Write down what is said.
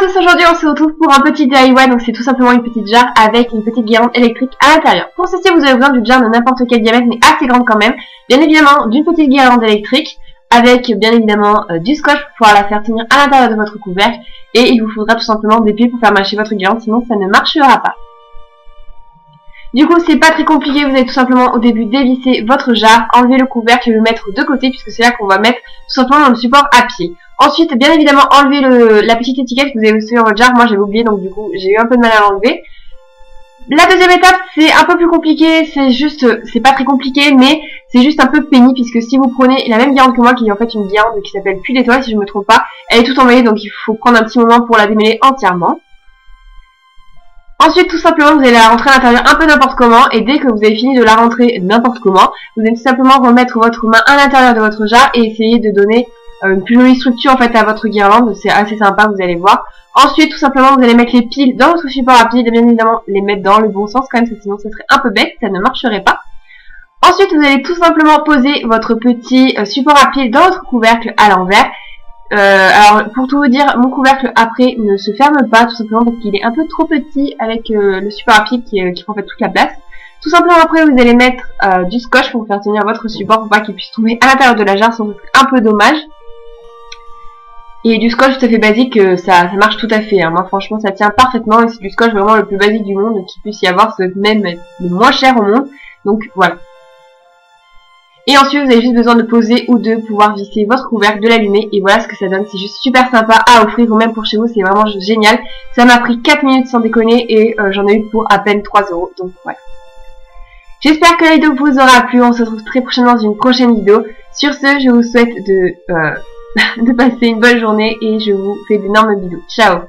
à tous, aujourd'hui on se retrouve pour un petit DIY, donc c'est tout simplement une petite jarre avec une petite guirlande électrique à l'intérieur. Pour ceci vous avez besoin d'une jarre de n'importe quel diamètre mais assez grande quand même, bien évidemment d'une petite guirlande électrique avec bien évidemment du scotch pour pouvoir la faire tenir à l'intérieur de votre couvercle et il vous faudra tout simplement des pieds pour faire marcher votre guirlande, sinon ça ne marchera pas. Du coup c'est pas très compliqué, vous allez tout simplement au début dévisser votre jarre, enlever le couvercle et le mettre de côté puisque c'est là qu'on va mettre tout simplement dans le support à pied. Ensuite, bien évidemment, enlever la petite étiquette que vous avez sur votre jarre. Moi, j'avais oublié, donc du coup, j'ai eu un peu de mal à l'enlever. La deuxième étape, c'est un peu plus compliqué. C'est pas très compliqué, mais c'est juste un peu pénible, puisque si vous prenez la même guirlande que moi, qui est en fait une guirlande qui s'appelle Puits d'étoiles, si je me trompe pas, elle est toute emmêlée, donc il faut prendre un petit moment pour la démêler entièrement. Ensuite, tout simplement, vous allez la rentrer à l'intérieur un peu n'importe comment, et dès que vous avez fini de la rentrer n'importe comment, vous allez tout simplement remettre votre main à l'intérieur de votre jarre et essayer de donner une plus jolie structure en fait à votre guirlande. C'est assez sympa, vous allez voir. Ensuite, tout simplement, vous allez mettre les piles dans votre support à piles, et bien évidemment les mettre dans le bon sens quand même, parce que sinon ça serait un peu bête, ça ne marcherait pas. Ensuite, vous allez tout simplement poser votre petit support à piles dans votre couvercle à l'envers. Alors, pour tout vous dire, mon couvercle après ne se ferme pas, tout simplement parce qu'il est un peu trop petit avec le support à piles qui prend en fait toute la place. Tout simplement après, vous allez mettre du scotch pour faire tenir votre support pour pas qu'il puisse tomber à l'intérieur de la jarre, sinon ce serait un peu dommage. Et du scotch tout à fait basique, ça marche tout à fait. Hein. Moi franchement ça tient parfaitement et c'est du scotch vraiment le plus basique du monde qu'il puisse y avoir, c'est même le moins cher au monde. Donc voilà. Et ensuite vous avez juste besoin de poser ou de pouvoir visser votre couvercle, de l'allumer et voilà ce que ça donne. C'est juste super sympa à offrir ou même pour chez vous, c'est vraiment génial. Ça m'a pris 4 minutes sans déconner et j'en ai eu pour à peine 3 €. Donc voilà. J'espère que la vidéo vous aura plu, on se retrouve très prochainement dans une prochaine vidéo. Sur ce, je vous souhaite de passer une bonne journée et je vous fais d'énormes bisous. Ciao!